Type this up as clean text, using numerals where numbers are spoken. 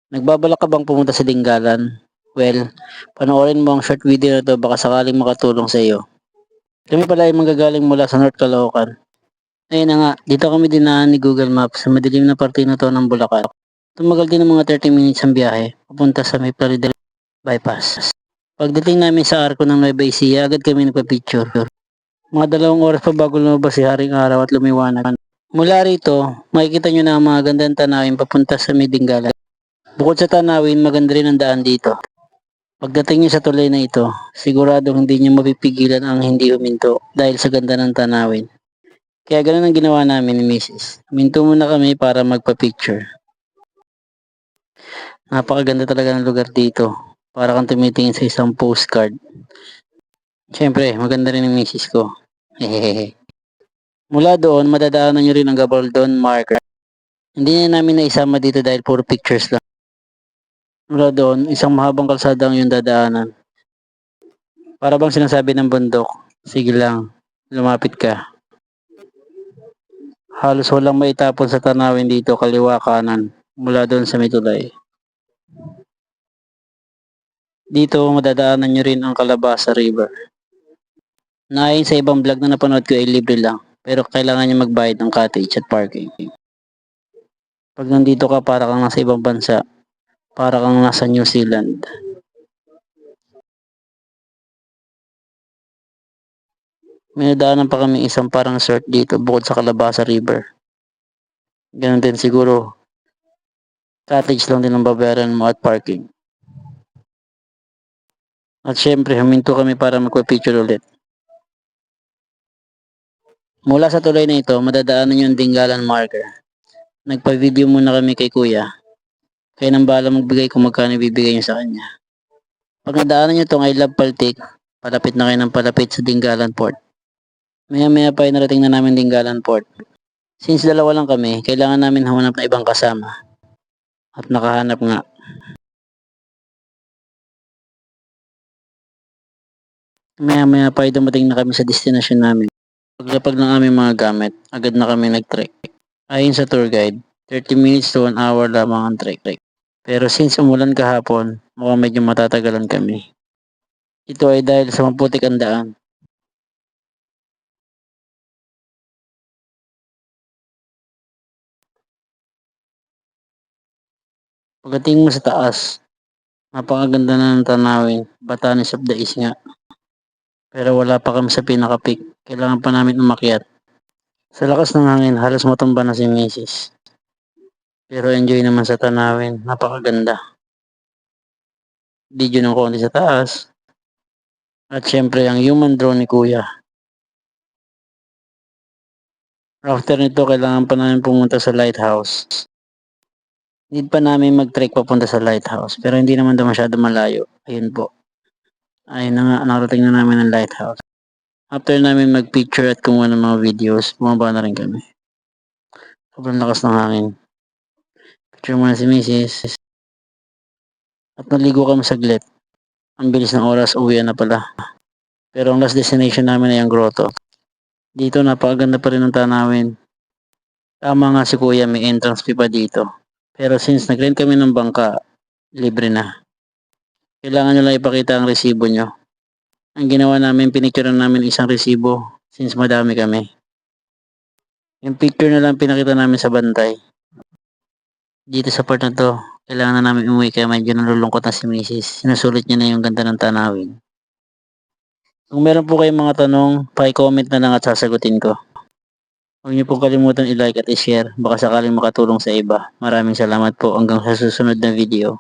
Nagbabalak ka bang pumunta sa Dingalan? Well, panoorin mo ang short video na to baka sakaling makatulong sa iyo. Kami pala ay manggagaling mula sa North Caloocan. Ayun na nga, dito kami dinaan ni Google Maps sa madilim na parte na to ng Bulacan. Tumagal din ng mga 30 minutes ang biyahe, papunta sa May Plaridel Bypass. Pagdating namin sa arko ng Nueva Ecija, agad kami nagpa-picture. Mga 2 oras pa bago lumabas si Haring Araw at lumiwanag. Mula rito, makikita nyo na ang mga gandang tanawin papunta sa May Dingalan. Bukod sa tanawin, maganda rin ang daan dito. Pagdating niyo sa tulay na ito, siguradong hindi niyo mapipigilan ang hindi huminto dahil sa ganda ng tanawin. Kaya ganun ang ginawa namin ni Mrs. Huminto muna kami para magpa-picture. Napakaganda talaga ng lugar dito. Para kang tumitingin sa isang postcard. Siyempre, maganda rin ang Mrs. ko. Hehehe. Mula doon, madadaanan niyo rin ang Gabaldon Marker. Hindi na namin naisama dito dahil puro pictures lang. Mula doon, isang mahabang kalsada ang iyong dadaanan. Para bang sinasabi ng bundok, sige lang, lumapit ka. Halos walang maitapon sa tanawin dito kaliwa kanan mula doon sa may tulay. Dito madadaanan nyo rin ang Calabasa River. Naayon sa ibang vlog na napanood ko ay libre lang, pero kailangan nyo magbayad ng cottage at parking. Pag nandito ka para kang nasa ibang bansa, para kang nasa New Zealand. May nadaanan pa kami isang parang resort dito bukod sa Calabasa River. Ganun din siguro, cottage lang din ang babayaran mo at parking. At syempre, huminto kami para magpa-picture ulit. Mula sa tulay na ito, madadaanan yung Dingalan Marker. Nagpa-video muna kami kay kuya. Kaya nang bahala magbigay kung magkano ibibigay niyo sa kanya. Pag nadaanan niyo itong I Love Paltik, palapit na kayo ng palapit sa Dingalan Port. Maya-maya pa ay narating na namin Dingalan Port. Since dalawa lang kami, kailangan namin humanap na ibang kasama. At nakahanap nga. Maya-maya pa ay dumating na kami sa destination namin. Paglapag ng aming mga gamit, agad na kami nag-trek. Ayon sa tour guide, 30 minutes to 1 hour lamang ang trek. Pero since umulan kahapon, mukhang medyo matatagalan kami. Ito ay dahil sa maputik ang daan. Pagdating mo sa taas, napakaganda na ng tanawin, Batanes of the East nga. Pero wala pa kami sa pinaka-peak, kailangan pa namin umakyat. Sa lakas ng hangin, halos matumba na si Mrs. Pero enjoy naman sa tanawin, napakaganda. Video ng konti sa taas. At syempre ang human drone ni kuya. After nito, kailangan pa namin pumunta sa lighthouse. Need pa namin mag-trek papunta sa lighthouse, pero hindi naman daw masyado malayo. Ayun po. Ayun na nga, narating na namin ang lighthouse. After namin mag-picture at kumuha ng mga videos, bumaba na rin kami. Sobrang lakas ng hangin. Picture muna si Mrs. At naligo kami saglit. Ang bilis ng oras, uwi na pala. Pero ang last destination namin ay ang grotto. Dito napakaganda pa rin ng tanawin. Tama nga si kuya, may entrance fee pa dito. Pero since nag-rent kami ng bangka, libre na. Kailangan nyo lang ipakita ang resibo nyo. Ang ginawa namin, pinicturean namin isang resibo since madami kami. Yung picture na lang pinakita namin sa bantay. Dito sa part na to, kailangan na namin umuwi kaya medyo nalulungkot na si Mrs. Sinusulit niya na yung ganda ng tanawin. Kung meron po kayong mga tanong, paki-comment na lang at sasagutin ko. Huwag niyo pong kalimutan i-like at i-share, baka sakaling makatulong sa iba. Maraming salamat po hanggang sa susunod na video.